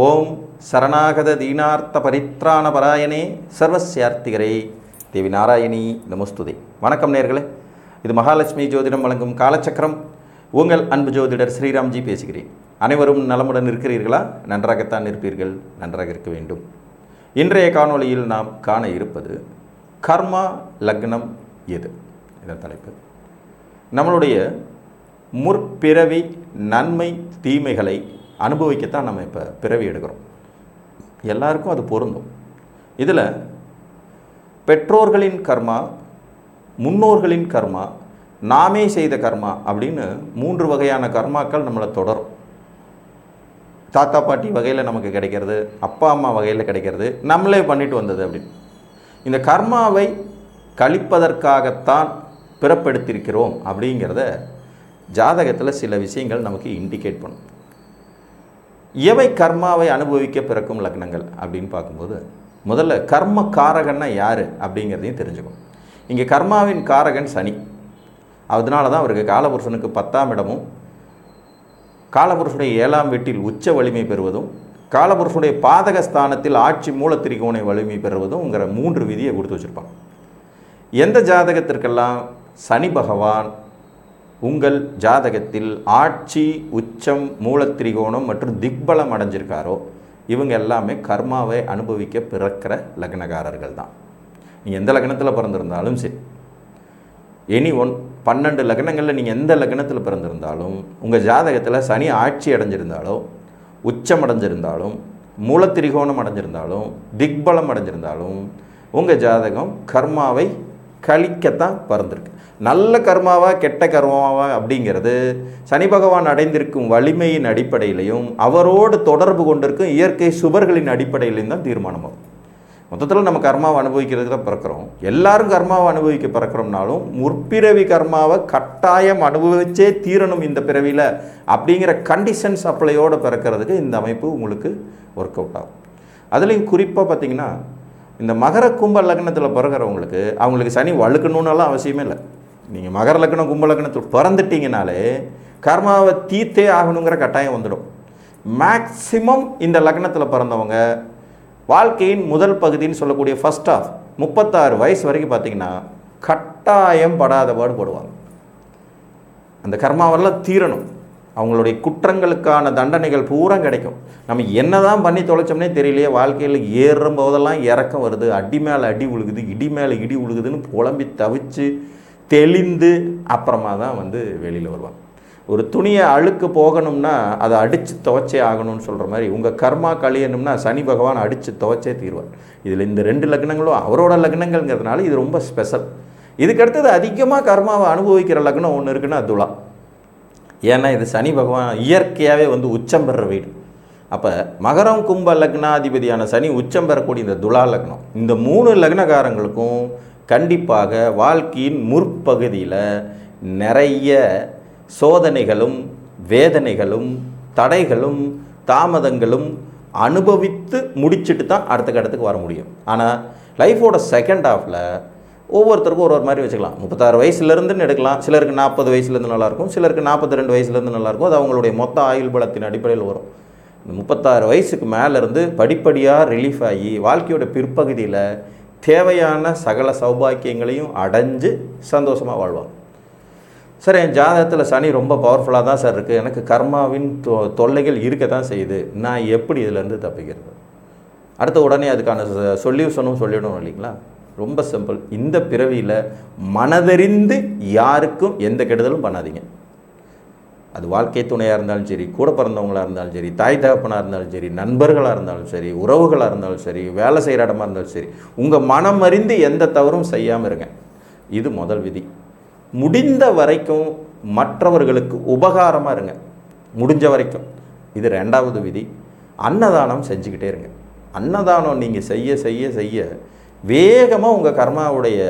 ஓம் சரணாகத தீனார்த்த பரித்ராண பராயணே சர்வஸ்யார்த்திகரே தேவி நாராயணி நமஸ்துதே. வணக்கம் நேர்களே, இது மகாலட்சுமி ஜோதிடம் வழங்கும் காலச்சக்கரம். உங்கள் அன்பு ஜோதிடர் ஸ்ரீராம்ஜி பேசுகிறேன். அனைவரும் நலமுடன் இருக்கிறீர்களா? நன்றாகத்தான் இருப்பீர்கள், நன்றாக இருக்க வேண்டும். இன்றைய காணொளியில் நாம் காண இருப்பது கர்மா லக்னம் எது? இதன் தலைப்பு. நம்மளுடைய முற்பிறவி நன்மை தீமைகளை அனுபவிக்கத்தான் நம்ம இப்போ பிறவி எடுக்கிறோம். எல்லாருக்கும் அது பொருந்தும். இதில் பெற்றோர்களின் கர்மா, முன்னோர்களின் கர்மா, நாமே செய்த கர்மா அப்படின்னு 3 வகையான கர்மாக்கள் நம்மளை தொடரும். தாத்தா பாட்டி வகையில் நமக்கு கிடைக்கிறது, அப்பா அம்மா வகையில் கிடைக்கிறது, நம்மளே பண்ணிட்டு வந்தது அப்படின்னு. இந்த கர்மாவை கழிப்பதற்காகத்தான் பிறப்பெடுத்திருக்கிறோம் அப்படிங்கிறத ஜாதகத்தில் சில விஷயங்கள் நமக்கு இண்டிகேட் பண்ணும். எவை கர்மாவை அனுபவிக்க பிறக்கும் லக்னங்கள் அப்படின்னு பார்க்கும்போது, முதல்ல கர்ம காரகன்னா யார் அப்படிங்கிறதையும் தெரிஞ்சுக்கணும். இங்கே கர்மாவின் காரகன் சனி. அதனால தான் அவருக்கு காலபுருஷனுக்கு 10ஆம் இடமும், காலபுருஷனுடைய 7ஆம் வீட்டில் உச்ச வலிமை பெறுவதும், காலபுருஷனுடைய பாதகஸ்தானத்தில் ஆட்சி மூலத்திரிகோணை வலிமை பெறுவதும்ங்கிற 3 விதியை கொடுத்து வச்சுருப்பாங்க. எந்த ஜாதகத்திற்கெல்லாம் சனி பகவான் உங்கள் ஜாதகத்தில் ஆட்சி, உச்சம், மூலத்திரிகோணம் மற்றும் திக்பலம் அடைஞ்சிருக்காரோ இவங்க எல்லாமே கர்மாவை அனுபவிக்க பிறக்கிற லக்னக்காரர்கள் தான். நீங்கள் எந்த லக்னத்தில் பிறந்திருந்தாலும் சரி, 12 லக்னங்களில் நீங்கள் எந்த லக்னத்தில் பிறந்திருந்தாலும், உங்கள் ஜாதகத்தில் சனி ஆட்சி அடைஞ்சிருந்தாலோ, உச்சம் அடைஞ்சிருந்தாலும், மூலத்திரிகோணம் அடைஞ்சிருந்தாலும், திக்பலம் அடைஞ்சிருந்தாலும் உங்கள் ஜாதகம் கர்மாவை கழிக்கத்தான் பிறந்திருக்கு. நல்ல கர்மாவா கெட்ட கர்மாவா அப்படிங்கிறது சனி பகவான் அடைந்திருக்கும் வலிமையின் அடிப்படையிலையும் அவரோடு தொடர்பு கொண்டிருக்கும் இயற்கை சுபர்களின் அடிப்படையிலையும் தான் தீர்மானமாகும். மொத்தத்தில் நம்ம கர்மாவை அனுபவிக்கிறதுக்கு தான் பிறக்கிறோம். எல்லாரும் கர்மாவை அனுபவிக்க பிறக்கிறோம்னாலும் முற்பிறவி கர்மாவை கட்டாயம் அனுபவிச்சே தீரணும் இந்த பிறவியில் அப்படிங்கிற கண்டிஷன்ஸ் அப்ளையோடு பிறக்கிறதுக்கு இந்த அமைப்பு உங்களுக்கு ஒர்க் அவுட் ஆகும். அதுலேயும் குறிப்பாக பார்த்திங்கன்னா, இந்த மகர கும்ப லக்னத்தில் பிறக்கிறவங்களுக்கு அவங்களுக்கு சனி வழுக்கணுன்னெல்லாம் அவசியமே இல்லை. நீங்கள் மகர லக்னம் கும்ப லக்னத்தில் பிறந்துட்டிங்கனாலே கர்மாவை தீர்த்தே ஆகணுங்கிற கட்டாயம் வந்துடும். மேக்சிமம் இந்த லக்னத்தில் பிறந்தவங்க வாழ்க்கையின் முதல் பகுதின்னு சொல்லக்கூடிய ஃபர்ஸ்ட் ஆஃப் 36 வயசு வரைக்கும் பார்த்திங்கன்னா கட்டாயம் படாத பாடுபடுவாங்க. அந்த கர்மாவெல்லாம் தீரணும். அவங்களுடைய குற்றங்களுக்கான தண்டனைகள் பூரா கிடைக்கும். நம்ம என்ன தான் பண்ணி தொலைச்சோம்னே தெரியலையே, வாழ்க்கையில் ஏறும் போதெல்லாம் இறக்கம் வருது, அடி மேலே அடி உழுகுது, இடி மேலே இடி உழுகுதுன்னு புலம்பி தவிச்சு தெளிந்து அப்புறமா தான் வெளியில் வருவாங்க. ஒரு துணியை அழுக்கு போகணும்னா அதை அடித்து துவைச்சே ஆகணும்னு சொல்கிற மாதிரி உங்கள் கர்மா கழியணும்னா சனி பகவான் அடித்து துவைச்சே தீர்வார். இதில் இந்த 2 லக்னங்களும் அவரோட லக்னங்கள்ங்கிறதுனால இது ரொம்ப ஸ்பெஷல். இதுக்கடுத்தது அதிகமாக கர்மாவை அனுபவிக்கிற லக்னம் ஒன்று இருக்குன்னா துலா. ஏன்னா இது சனி பகவான் இயற்கையாகவே உச்சம் பெற வீடு. அப்போ மகரம் கும்ப லக்னாதிபதியான சனி உச்சம் பெறக்கூடிய இந்த துலா லக்னம், இந்த 3 லக்னக்காரங்களுக்கும் கண்டிப்பாக வாழ்க்கையின் முற்பகுதியில் நிறைய சோதனைகளும் வேதனைகளும் தடைகளும் தாமதங்களும் அனுபவித்து முடிச்சுட்டு தான் அடுத்த கட்டத்துக்கு வர முடியும். ஆனால் லைஃபோட செகண்ட் ஹாஃபில் ஒவ்வொருத்தருக்கும் ஒரு மாதிரி வச்சுக்கலாம். 36 வயசுலேருந்துன்னு எடுக்கலாம். சிலருக்கு 40 வயசுலேருந்து நல்லாயிருக்கும், சிலருக்கு 42 வயசுலேருந்து நல்லாயிருக்கும். அது அவங்களுடைய மொத்த ஆயுள் பலத்தின் அடிப்படையில் வரும். இந்த 36 வயசுக்கு மேலேருந்து படிப்படியாக ரிலீஃப் ஆகி வாழ்க்கையோட பிற்பகுதியில் தேவையான சகல சௌபாக்கியங்களையும் அடைஞ்சு சந்தோஷமாக வாழ்வாங்க. சார், என் ஜாதகத்தில் சனி ரொம்ப பவர்ஃபுல்லாக தான் சார் இருக்குது, எனக்கு கர்மாவின் தொல்லைகள் இருக்க தான் செய்யுது, நான் எப்படி இதிலேருந்து தப்பிக்கிறது? அடுத்த உடனே அதுக்கான சொல்யூஷனும் சொல்லிடணும் இல்லைங்களா? ரொம்ப சிம்பிள். இந்த பிறவியில் மனதறிந்து யாருக்கும் எந்த கெடுதலும் பண்ணாதீங்க. அது வாழ்க்கை துணையாக இருந்தாலும் சரி, கூட பிறந்தவங்களாக இருந்தாலும் சரி, தாய் தகப்பனாக இருந்தாலும் சரி, நண்பர்களாக இருந்தாலும் சரி, உறவுகளாக இருந்தாலும் சரி, வேலை செய்கிற இடமா இருந்தாலும் சரி, உங்கள் மனம் அறிந்து எந்த தவறும் செய்யாமல் இருங்க. இது முதல் விதி. முடிந்த வரைக்கும் மற்றவர்களுக்கு உபகாரமாக இருங்க, முடிஞ்ச வரைக்கும். இது 2வது விதி. அன்னதானம் செஞ்சுக்கிட்டே இருங்க. அன்னதானம் நீங்கள் செய்ய செய்ய செய்ய வேகமாக உங்கள் கர்மாவுடைய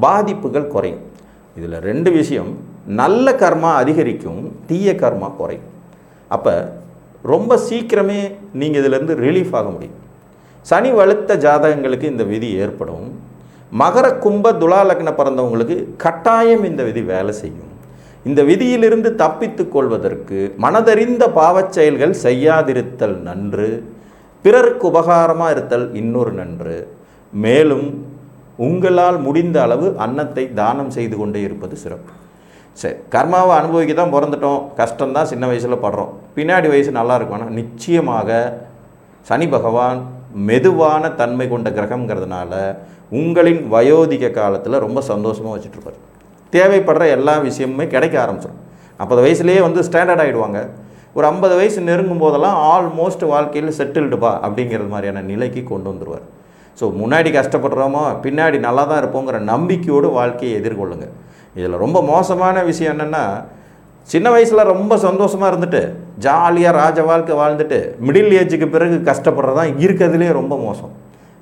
பாதிப்புகள் குறையும். இதில் 2 விஷயம். நல்ல கர்மா அதிகரிக்கும், தீய கர்மா குறையும். அப்போ ரொம்ப சீக்கிரமே நீங்கள் இதிலேருந்து ரிலீஃப் ஆக முடியும். சனி வலுத்த ஜாதகங்களுக்கு இந்த விதி ஏற்படும். மகர கும்ப துலா லக்ன பிறந்தவங்களுக்கு கட்டாயம் இந்த விதி வேலை செய்யும். இந்த விதியிலிருந்து தப்பித்து கொள்வதற்கு மனதறிந்த பாவச் செயல்கள் செய்யாதிருத்தல் நன்று, பிறருக்கு உபகாரமாக இருத்தல் இன்னொரு நன்று. மேலும் உங்களால் முடிந்த அளவு அன்னத்தை தானம் செய்து கொண்டே இருப்பது சிறப்பு. சரி, கர்மாவை அனுபவிக்க தான் பிறந்துட்டோம், கஷ்டம்தான் சின்ன வயசில் படுறோம், பின்னாடி வயசு நல்லா இருக்கும்னா நிச்சயமாக சனி பகவான் மெதுவான தன்மை கொண்ட கிரகங்கிறதுனால உங்களின் வயோதிக காலத்தில் ரொம்ப சந்தோஷமாக வச்சுட்ருப்பார். தேவைப்படுற எல்லா விஷயமுமே கிடைக்க ஆரம்பிச்சிடும். 50 வயசுலேயே ஸ்டாண்டர்ட் ஆகிடுவாங்க. ஒரு 50 வயசு நெருங்கும் போதெல்லாம் ஆல்மோஸ்ட் வாழ்க்கையில் செட்டில்டுப்பா அப்படிங்கிறது மாதிரியான நிலைக்கு கொண்டு வந்துடுவார். ஸோ முன்னாடி கஷ்டப்படுறோமோ பின்னாடி நல்லா தான் இருப்போங்கிற நம்பிக்கையோடு வாழ்க்கையை எதிர்கொள்ளுங்க. இதில் ரொம்ப மோசமான விஷயம் என்னென்னா, சின்ன வயசில் ரொம்ப சந்தோஷமாக இருந்துட்டு ஜாலியாக ராஜ வாழ்க்கை வாழ்ந்துட்டு மிடில் ஏஜுக்கு பிறகு கஷ்டப்படுறது தான் இருக்கிறதுலே ரொம்ப மோசம்.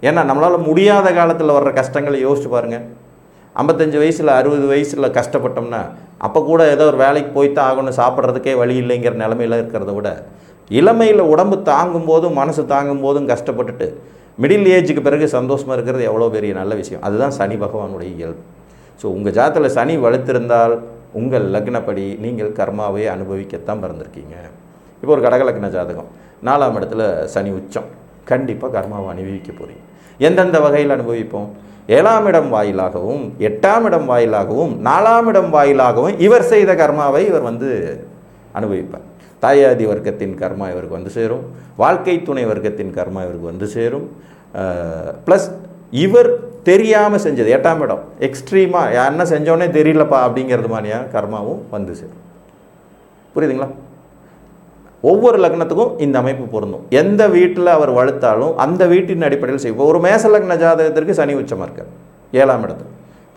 ஏன்னா நம்மளால் முடியாத காலத்தில் வர்ற கஷ்டங்களை யோசிச்சு பாருங்கள். 55 வயசில் 60 வயசில் கஷ்டப்பட்டோம்னா அப்போ கூட ஏதோ ஒரு வேலைக்கு போய்த்தான் ஆகணும், சாப்பிட்றதுக்கே வழி இல்லைங்கிற நிலமையில் இருக்கிறத விட இளமையில் உடம்பு தாங்கும் போதும் மனசு தாங்கும் போதும் கஷ்டப்பட்டுட்டு மிடில் ஏஜுக்கு பிறகு சந்தோஷமாக இருக்கிறது எவ்வளோ பெரிய நல்ல விஷயம். அதுதான் சனி பகவானுடைய இயல்பு. ஸோ உங்கள் ஜாதகத்தில் சனி வலுத்திருந்தால் உங்கள் லக்னப்படி நீங்கள் கர்மாவை அனுபவிக்கத்தான் பிறந்திருக்கீங்க. இப்போ ஒரு கடகலக்ன ஜாதகம் 4ஆம் இடத்துல சனி உச்சம், கண்டிப்பாக கர்மாவை அனுபவிக்க போகிறீங்க. எந்தெந்த வகையில் அனுபவிப்போம்? 7ஆம் இடம் வாயிலாகவும் 8ஆம் இடம் வாயிலாகவும் 4ஆம் இடம் வாயிலாகவும் இவர் செய்த கர்மாவை இவர் அனுபவிப்பார். தாயாதி வர்க்கத்தின் கர்மா இவருக்கு சேரும், வாழ்க்கை துணை வர்க்கத்தின் கர்மா இவருக்கு சேரும். ப்ளஸ் இவர் தெரியாமல் செஞ்சது 8ஆம் இடம் எக்ஸ்ட்ரீமாக என்ன செஞ்சோன்னே தெரியலப்பா அப்படிங்கிறது மாதிரியான கர்மாவும் சேரும். புரியுதுங்களா? ஒவ்வொரு லக்னத்துக்கும் இந்த அமைப்பு பொருந்தும். எந்த வீட்டில் அவர் வலுத்தாலும் அந்த வீட்டின் அடிப்படையில் செய்வோம். ஒரு மேச லக்ன ஜாதகத்திற்கு சனி உச்சமாக இருக்கார் 7ஆம் இடத்துல,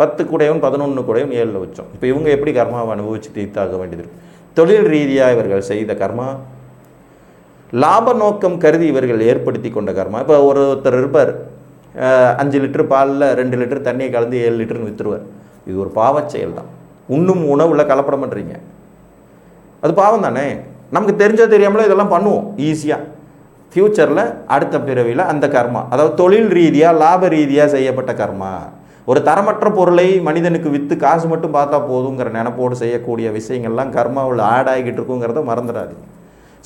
10 கூடையும் 11 கூடையும் 7ல் உச்சம். இப்போ இவங்க எப்படி கர்மாவை அனுபவிச்சு தீர்த்தாக வேண்டியது இருக்கு? தொழில் ரீதியாக இவர்கள் செய்த கர்மா, லாப நோக்கம் கருதி இவர்கள் ஏற்படுத்தி கொண்ட கர்மா. இப்போ ஒருத்தர் இருப்பார், 5 லிட்டர் பாலில் 2 லிட்டர் தண்ணியை கலந்து 7 லிட்டர்னு விற்றுருவார். இது ஒரு பாவச் செயல் தான். இன்னும் உணவில் கலப்படம் பண்ணுறீங்க, அது பாவம் தானே. நமக்கு தெரிஞ்சோ தெரியாமலோ இதெல்லாம் பண்ணுவோம் ஈஸியாக. ஃப்யூச்சரில் அடுத்த பிறவியில் அந்த கர்மா, அதாவது தொழில் ரீதியாக லாப ரீதியாக செய்யப்பட்ட கர்மா, ஒரு தரமற்ற பொருளை மனிதனுக்கு விற்று காசு மட்டும் பார்த்தா போதுங்கிற நினைப்போடு செய்யக்கூடிய விஷயங்கள்லாம் கர்மாவில் ஆட் ஆகிக்கிட்டு இருக்குங்கிறத மறந்துடாது.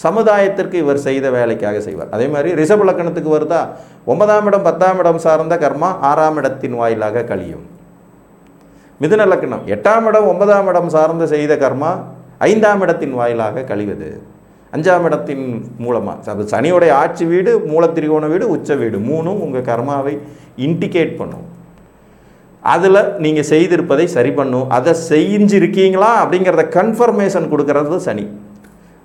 சமுதாயத்திற்கு இவர் செய்த வேலைக்காக செய்வார். அதே மாதிரி ரிஷப லக்கணத்துக்கு வருதா, 9ஆம் இடம் 10ஆம் இடம் சார்ந்த கர்மா 6ஆம் இடத்தின் வாயிலாக கழியும். மிதுன லக்கணம் 8ஆம் இடம் 9ஆம் இடம் சார்ந்த செய்த கர்மா 5ஆம் இடத்தின் வாயிலாக கழிவது. 5ஆம் இடத்தின் மூலமாக, அது சனியோடைய ஆட்சி வீடு, மூலத்திரிகோண வீடு, உச்ச வீடு, மூணும் உங்கள் கர்மாவை இண்டிகேட் பண்ணும். அதில் நீங்கள் செய்திருப்பதை சரி பண்ணும். அதை செஞ்சிருக்கீங்களா அப்படிங்கிறத கன்ஃபர்மேஷன் கொடுக்கறது சனி.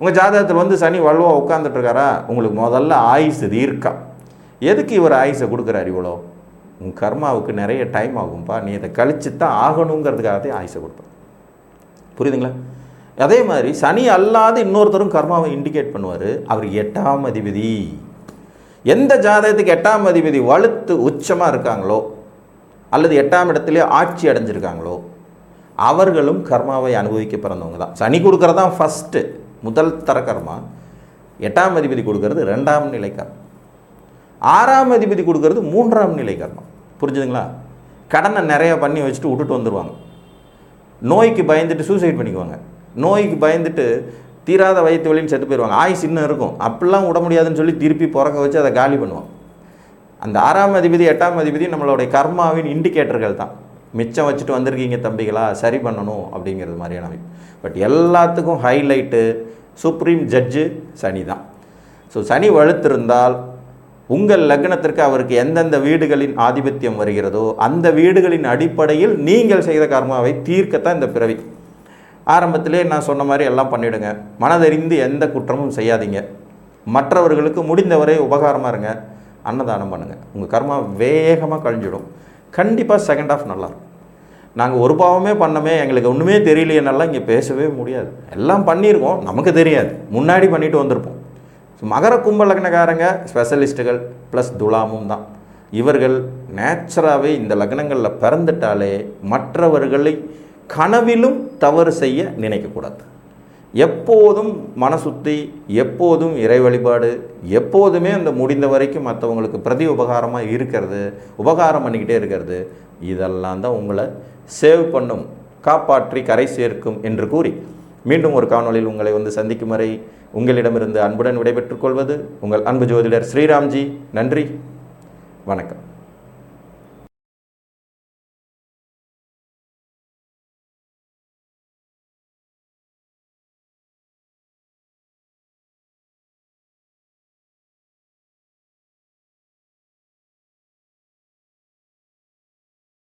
உங்கள் ஜாதகத்தில் சனி வலுவாக உட்காந்துட்ருக்காரா, உங்களுக்கு முதல்ல ஆயுசு தீர்க்கா. எதுக்கு இவர் ஆயுசை கொடுக்குறாரு இவ்வளோ? உங்கள் கர்மாவுக்கு நிறைய டைம் ஆகும்பா, நீ இதை கழிச்சு தான் ஆகணுங்கிறதுக்காகவே ஆயுசை கொடுப்பேன். புரியுதுங்களா? அதே மாதிரி சனி அல்லாத இன்னொருத்தரும் கர்மாவை இண்டிகேட் பண்ணுவார். அவர் 8ஆம் அதிபதி. எந்த ஜாதகத்துக்கு 8ஆம் அதிபதி வலுத்து உச்சமாக இருக்காங்களோ அல்லது 8ஆம் இடத்துலேயே ஆட்சி அடைஞ்சிருக்காங்களோ அவர்களும் கர்மாவை அனுபவிக்க பிறந்தவங்க தான். சனி கொடுக்கறது தான் ஃபஸ்ட்டு முதல் தர கர்மா, 8ஆம் அதிபதி கொடுக்கறது 2ஆம் நிலை கர்மா, 6ஆம் அதிபதி கொடுக்கறது 3ஆம் நிலை கர்மா. புரிஞ்சுதுங்களா? கடனை நிறைய பண்ணி வச்சுட்டு விட்டுட்டு வந்துடுவாங்க. நோய்க்கு பயந்துட்டு சூசைட் பண்ணிக்குவாங்க. நோய்க்கு பயந்துட்டு தீராத வயிற்று வலின்னு செத்து போயிடுவாங்க. ஆயுசு இன்னும் இருக்கும், அப்படிலாம் விட முடியாதுன்னு சொல்லி திருப்பி பிறக்க வச்சு அதை காலி பண்ணுவாங்க. அந்த 6ஆம் அதிபதி 8ஆம் அதிபதி நம்மளுடைய கர்மாவின் இண்டிகேட்டர்கள் தான். மிச்சம் வச்சுட்டு வந்திருக்கீங்க தம்பிகளா, சரி பண்ணணும் அப்படிங்கிறது மாதிரியான அமைப்பு. பட் எல்லாத்துக்கும் ஹைலைட்டு சுப்ரீம் ஜட்ஜு சனி தான். ஸோ சனி வலுத்திருந்தால் உங்கள் லக்னத்திற்கு அவருக்கு எந்தெந்த வீடுகளின் ஆதிபத்தியம் வருகிறதோ அந்த வீடுகளின் அடிப்படையில் நீங்கள் செய்த கர்மாவை தீர்க்கத்தான் இந்த பிறவி. ஆரம்பத்திலே நான் சொன்ன மாதிரி எல்லாம் பண்ணிவிடுங்க. மனதறிந்து எந்த குற்றமும் செய்யாதீங்க. மற்றவர்களுக்கு முடிந்தவரை உபகாரமாக இருங்க. அன்னதானம் பண்ணுங்கள். உங்கள் கர்மா வேகமாக கழிஞ்சிடும். கண்டிப்பாக செகண்ட் ஆஃப் நல்லாயிருக்கும். நாங்கள் ஒரு பாவமே பண்ணமே, எங்களுக்கு ஒன்றுமே தெரியலையென்னெல்லாம் இங்கே பேசவே முடியாது. எல்லாம் பண்ணியிருக்கோம், நமக்கு தெரியாது, முன்னாடி பண்ணிட்டு வந்திருப்போம். ஸோ மகர கும்ப லக்னக்காரங்க ஸ்பெஷலிஸ்ட்டுகள் ப்ளஸ் துலாமும் தான். இவர்கள் நேச்சுராகவே இந்த லக்னங்களில் பிறந்துட்டாலே மற்றவர்களை கனவிலும் தவறு செய்ய நினைக்கக்கூடாது. எப்போதும் மனசுத்தி, எப்போதும் இறை வழிபாடு, எப்போதுமே அந்த முடிந்த வரைக்கும் மற்றவங்களுக்கு பிரதி உபகாரமாக இருக்கிறது, உபகாரம் பண்ணிக்கிட்டே இருக்கிறது, இதெல்லாம் தான் உங்களை சேவ் பண்ணும். காப்பாற்றி கரை சேர்க்கும் என்று கூறி மீண்டும் ஒரு காணொளியில் உங்களை சந்திக்கும் வரை உங்களிடமிருந்து அன்புடன் விடைபெற்றுக் கொள்வது உங்கள் அன்பு ஜோதிடர் ஸ்ரீராம்ஜி. நன்றி, வணக்கம்.